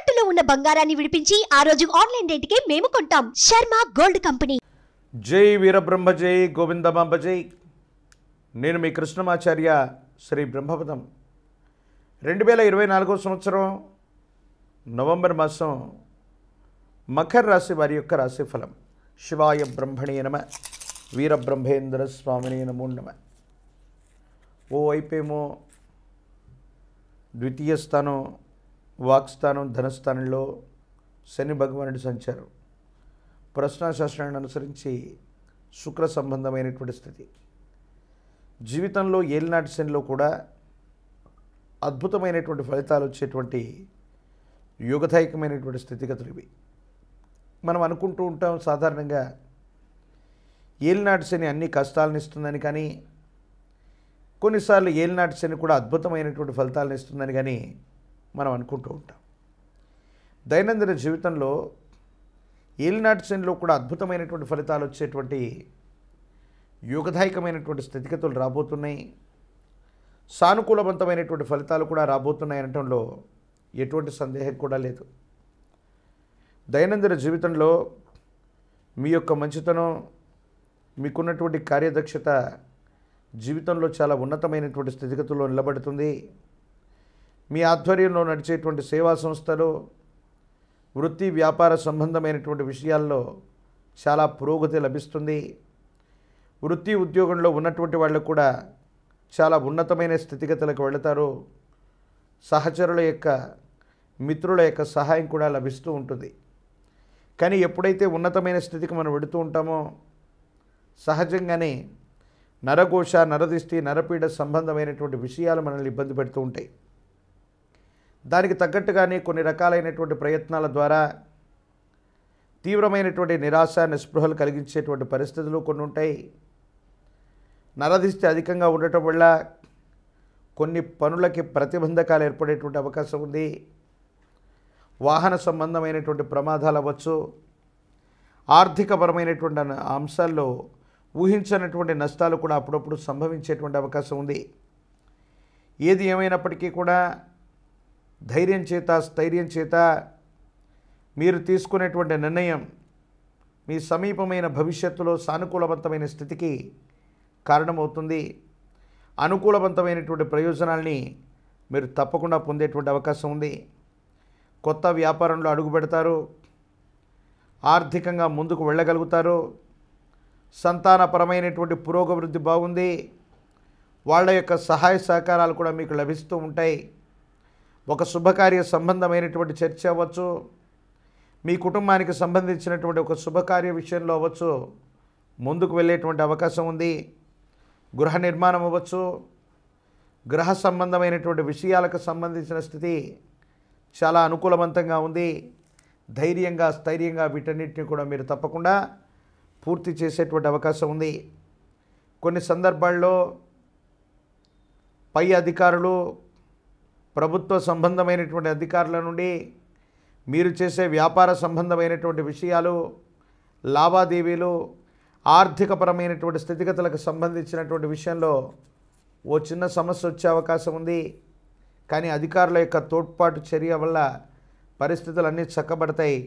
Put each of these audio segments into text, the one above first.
తాకట్టులో ఉన్న బంగారాన్ని విడిపించి ఆ రోజు ఆన్లైన్ రేటుకే మేము కొంటాం. Sharma gold company. జై వీరబ్రహ్మ జై గోవిందమాంబ జై. నేను మీ కృష్ణమాచార్య శ్రీ బ్రహ్మపదం. 2024 సంవత్సరం నవంబర్ మాసం మకర రాశి వారి యొక్క రాశిఫలం. శివాయ బ్రహ్మణే నమ, వీరబ్రహ్మేంద్ర స్వామినే నమో నమ. ఓ వైపేమో ద్వితీయ స్థానం, వాక్స్థానం, ధనస్థానంలో శని భగవానుడి సంచారం. ప్రశ్నాశాస్త్రాన్ని అనుసరించి శుక్ర సంబంధమైనటువంటి స్థితి. జీవితంలో ఏలినాటి శనిలో కూడా అద్భుతమైనటువంటి ఫలితాలు వచ్చేటువంటి యోగదాయకమైనటువంటి స్థితిగతులు ఇవి. మనం అనుకుంటూ ఉంటాం సాధారణంగా ఏలినాటి శని అన్ని కష్టాలను ఇస్తుందని, కానీ కొన్నిసార్లు ఏలినాటి శని కూడా అద్భుతమైనటువంటి ఫలితాలను ఇస్తుందని కానీ మనం అనుకుంటూ ఉంటాం. దైనందిన జీవితంలో ఏలినాటి శనిలో కూడా అద్భుతమైనటువంటి ఫలితాలు వచ్చేటువంటి యోగదాయకమైనటువంటి స్థితిగతులు రాబోతున్నాయి. సానుకూలవంతమైనటువంటి ఫలితాలు కూడా రాబోతున్నాయి అనటంలో ఎటువంటి సందేహం కూడా లేదు. దైనందిన జీవితంలో మీ యొక్క మంచితనం, మీకున్నటువంటి కార్యదక్షత జీవితంలో చాలా ఉన్నతమైనటువంటి స్థితిగతుల్లో నిలబడుతుంది. మీ ఆధ్వర్యంలో నడిచేటువంటి సేవా సంస్థలు, వృత్తి వ్యాపార సంబంధమైనటువంటి విషయాల్లో చాలా పురోగతి లభిస్తుంది. వృత్తి ఉద్యోగంలో ఉన్నటువంటి వాళ్ళు కూడా చాలా ఉన్నతమైన స్థితిగతులకు వెళతారు. సహచరుల యొక్క, మిత్రుల యొక్క సహాయం కూడా లభిస్తూ ఉంటుంది. కానీ ఎప్పుడైతే ఉన్నతమైన స్థితికి మనం వెళుతూ ఉంటామో సహజంగానే నరఘోష, నరదిష్టి, నరపీడ సంబంధమైనటువంటి విషయాలు మనల్ని ఇబ్బంది పెడుతూ ఉంటాయి. దానికి తగ్గట్టుగానే కొన్ని రకాలైనటువంటి ప్రయత్నాల ద్వారా తీవ్రమైనటువంటి నిరాశ, నిస్పృహలు కలిగించేటువంటి పరిస్థితులు కొన్ని ఉంటాయి. నరదిష్టి అధికంగా ఉండటం వల్ల కొన్ని పనులకి ప్రతిబంధకాలు ఏర్పడేటువంటి అవకాశం ఉంది. వాహన సంబంధమైనటువంటి ప్రమాదాలు అవ్వచ్చు. ఆర్థికపరమైనటువంటి అంశాల్లో ఊహించనటువంటి నష్టాలు కూడా అప్పుడప్పుడు సంభవించేటువంటి అవకాశం ఉంది. ఏది ఏమైనప్పటికీ కూడా ధైర్యం చేత, స్థైర్యం చేత మీరు తీసుకునేటువంటి నిర్ణయం మీ సమీపమైన భవిష్యత్తులో సానుకూలవంతమైన స్థితికి కారణమవుతుంది. అనుకూలవంతమైనటువంటి ప్రయోజనాల్ని మీరు తప్పకుండా పొందేటువంటి అవకాశం ఉంది. కొత్త వ్యాపారంలో అడుగు పెడతారు. ఆర్థికంగా ముందుకు వెళ్ళగలుగుతారు. సంతానపరమైనటువంటి పురోగవృద్ధి బాగుంది. వాళ్ళ యొక్క సహాయ సహకారాలు కూడా మీకు లభిస్తూ ఉంటాయి. ఒక శుభకార్య సంబంధమైనటువంటి చర్చ అవ్వచ్చు, మీ కుటుంబానికి సంబంధించినటువంటి ఒక శుభకార్య విషయంలో అవ్వచ్చు, ముందుకు వెళ్ళేటువంటి అవకాశం ఉంది. గృహ నిర్మాణం అవ్వచ్చు, గృహ సంబంధమైనటువంటి విషయాలకు సంబంధించిన స్థితి చాలా అనుకూలవంతంగా ఉంది. ధైర్యంగా, స్థైర్యంగా వీటన్నిటిని కూడా మీరు తప్పకుండా పూర్తి చేసేటువంటి అవకాశం ఉంది. కొన్ని సందర్భాల్లో పై అధికారులు, ప్రభుత్వ సంబంధమైనటువంటి అధికారుల నుండి మీరు చేసే వ్యాపార సంబంధమైనటువంటి విషయాలు, లావాదేవీలు, ఆర్థికపరమైనటువంటి స్థితిగతులకు సంబంధించినటువంటి విషయంలో ఓ చిన్న సమస్య వచ్చే అవకాశం ఉంది. కానీ అధికారుల యొక్క తోడ్పాటు చర్య వల్ల పరిస్థితులన్నీ చక్కబడతాయి.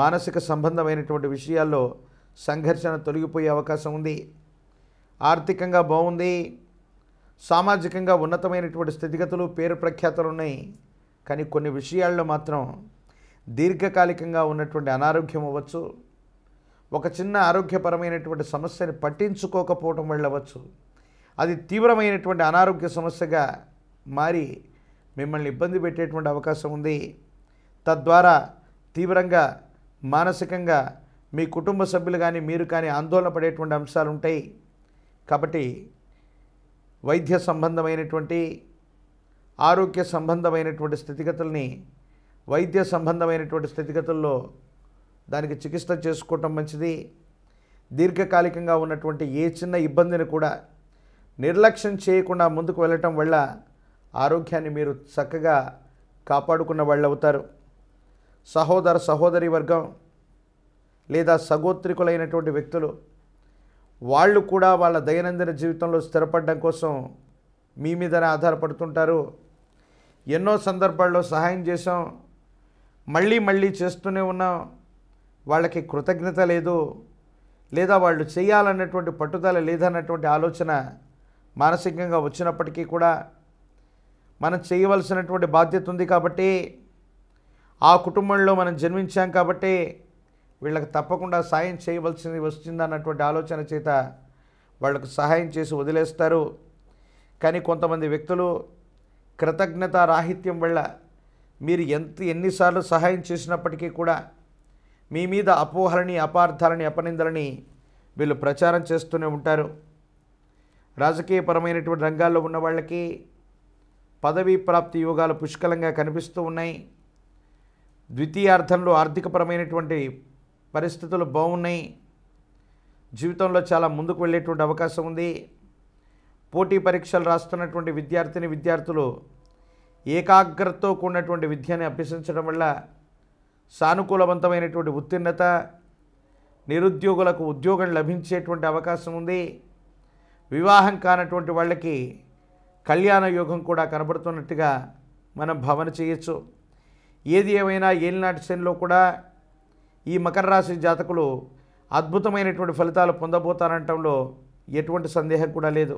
మానసిక సంబంధమైనటువంటి విషయాల్లో సంఘర్షణ తొలగిపోయే అవకాశం ఉంది. ఆర్థికంగా బాగుంది. సామాజికంగా ఉన్నతమైనటువంటి స్థితిగతులు, పేరు ప్రఖ్యాతలు ఉన్నాయి. కానీ కొన్ని విషయాల్లో మాత్రం దీర్ఘకాలికంగా ఉన్నటువంటి అనారోగ్యం అవ్వచ్చు, ఒక చిన్న ఆరోగ్యపరమైనటువంటి సమస్యని పట్టించుకోకపోవడం వల్ల అవ్వచ్చు, అది తీవ్రమైనటువంటి అనారోగ్య సమస్యగా మారి మిమ్మల్ని ఇబ్బంది పెట్టేటువంటి అవకాశం ఉంది. తద్వారా తీవ్రంగా మానసికంగా మీ కుటుంబ సభ్యులు కానీ, మీరు కానీ ఆందోళన పడేటువంటి అంశాలు ఉంటాయి. కాబట్టి వైద్య సంబంధమైనటువంటి, ఆరోగ్య సంబంధమైనటువంటి స్థితిగతుల్ని, వైద్య సంబంధమైనటువంటి స్థితిగతుల్లో దానికి చికిత్స చేసుకోవటం మంచిది. దీర్ఘకాలికంగా ఉన్నటువంటి ఏ చిన్న ఇబ్బందిని కూడా నిర్లక్ష్యం చేయకుండా ముందుకు వెళ్ళటం వల్ల ఆరోగ్యాన్ని మీరు చక్కగా కాపాడుకున్న వాళ్ళు అవుతారు. సహోదర సహోదరి వర్గం లేదా సగోత్రికులైనటువంటి వ్యక్తులు వాళ్ళు కూడా వాళ్ళ దైనందిన జీవితంలో స్థిరపడడం కోసం మీ మీదనే ఆధారపడుతుంటారు. ఎన్నో సందర్భాల్లో సహాయం చేశాం, మళ్ళీ మళ్ళీ చేస్తూనే ఉన్నాం, వాళ్ళకి కృతజ్ఞత లేదు, లేదా వాళ్ళు చేయాలన్నటువంటి పట్టుదల లేదన్నటువంటి ఆలోచన మానసికంగా వచ్చినప్పటికీ కూడా మనం చేయవలసినటువంటి బాధ్యత ఉంది కాబట్టి, ఆ కుటుంబంలో మనం జన్మించాం కాబట్టి వీళ్ళకి తప్పకుండా సాయం చేయవలసింది వస్తుందన్నటువంటి ఆలోచన చేత వాళ్ళకు సహాయం చేసి వదిలేస్తారు. కానీ కొంతమంది వ్యక్తులు కృతజ్ఞత రాహిత్యం వల్ల మీరు ఎన్నిసార్లు సహాయం చేసినప్పటికీ కూడా మీ మీద అపోహలని, అపార్థాలని, అపనిందలని వీళ్ళు ప్రచారం చేస్తూనే ఉంటారు. రాజకీయపరమైనటువంటి రంగాల్లో ఉన్న వాళ్ళకి పదవీ ప్రాప్తి యోగాలు పుష్కలంగా కనిపిస్తూ ఉన్నాయి. ద్వితీయార్థంలో ఆర్థికపరమైనటువంటి పరిస్థితులు బాగున్నాయి. జీవితంలో చాలా ముందుకు వెళ్ళేటువంటి అవకాశం ఉంది. పోటీ పరీక్షలు రాస్తున్నటువంటి విద్యార్థులు ఏకాగ్రతతో కూడినటువంటి విద్యని అభ్యసించడం వల్ల సానుకూలవంతమైనటువంటి ఉత్తీర్ణత, నిరుద్యోగులకు ఉద్యోగం లభించేటువంటి అవకాశం ఉంది. వివాహం కానటువంటి వాళ్ళకి కళ్యాణ యోగం కూడా కనబడుతున్నట్టుగా మనం భావన చేయొచ్చు. ఏది ఏమైనా ఏలినాటి శనిలో కూడా ఈ మకర రాశి జాతకులు అద్భుతమైనటువంటి ఫలితాలు పొందబోతారంటంలో ఎటువంటి సందేహం కూడా లేదు.